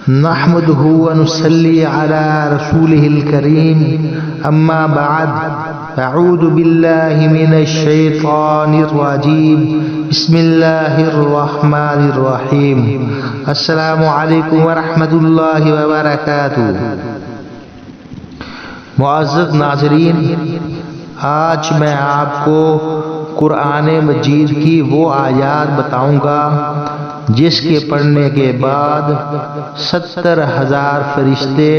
نحمده ونصلي على رسوله الكريم اما بعد اعوذ بالله من الشیطان الرجیم بسم اللہ الرحمن الرحیم السلام علیکم ورحمۃ اللہ وبرکاتہ۔ معزز ناظرین، آج میں آپ کو قرآن مجید کی وہ آیات بتاؤں گا جس کے پڑھنے کے بعد 70,000 فرشتے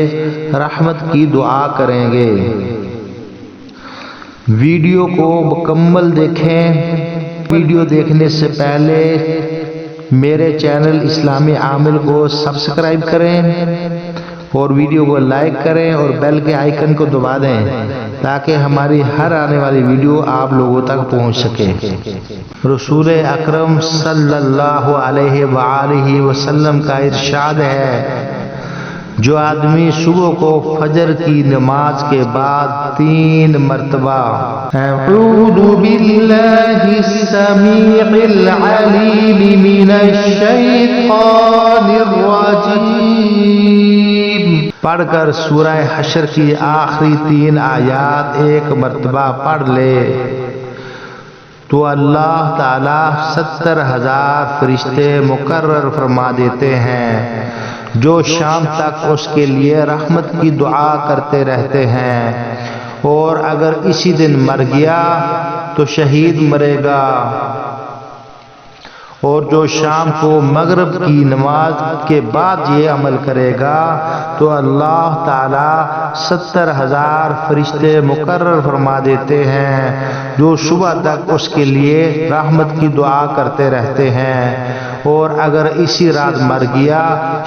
رحمت کی دعا کریں گے۔ ویڈیو کو مکمل دیکھیں۔ ویڈیو دیکھنے سے پہلے میرے چینل اسلامی عامل کو سبسکرائب کریں اور ویڈیو کو لائک کریں اور بیل کے آئیکن کو دبا دیں تاکہ ہماری ہر آنے والی ویڈیو آپ لوگوں تک پہنچ سکے۔ رسول اکرم صلی اللہ علیہ وآلہ وسلم کا ارشاد ہے، جو آدمی صبح کو فجر کی نماز کے بعد 3 مرتبہ اعوذ باللہ السمیع العلیم من الشیطان الرجیم پڑھ کر سورہ حشر کی آخری 3 آیات 1 مرتبہ پڑھ لے تو اللہ تعالیٰ 70,000 فرشتے مقرر فرما دیتے ہیں جو شام تک اس کے لیے رحمت کی دعا کرتے رہتے ہیں، اور اگر اسی دن مر گیا تو شہید مرے گا، اور جو شام کو مغرب کی نماز کے بعد یہ عمل کرے گا تو اللہ تعالیٰ 70,000 فرشتے مقرر فرما دیتے ہیں جو صبح تک اس کے لیے رحمت کی دعا کرتے رہتے ہیں، اور اگر اسی رات مر گیا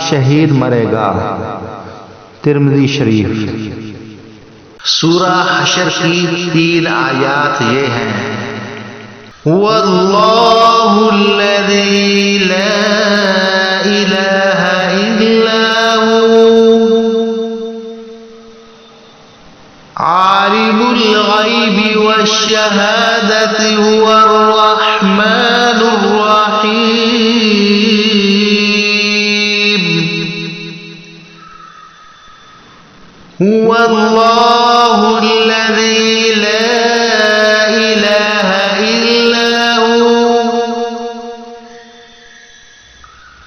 شہید مرے گا۔ ترمذی شریف۔ سورہ حشر کی 3 آیات یہ ہیں: واللہ الذی لا الہ الا هو عالم الغیب والشہادۃ هو الرحمن الرحیم هو اللہ الذی لا الہ الا هو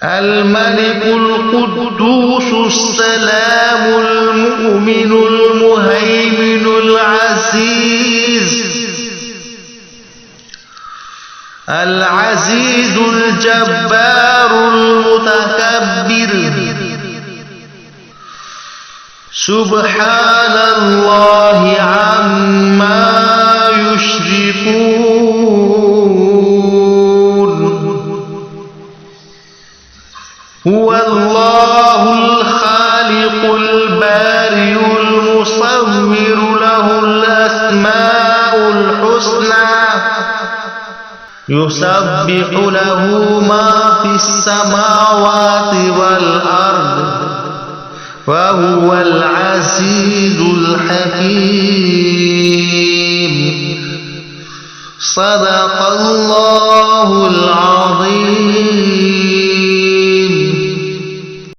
الملك القدوس السلام المؤمن المهيمن العزيز الجبار المتكبر سبحان اللہ عما يشركون هو اللہ الخالق البارئ المصور له الاسماء الحسنى يسبح له ما في السماوات والارض وهو العزيز الحكيم صدق اللہ العظیم۔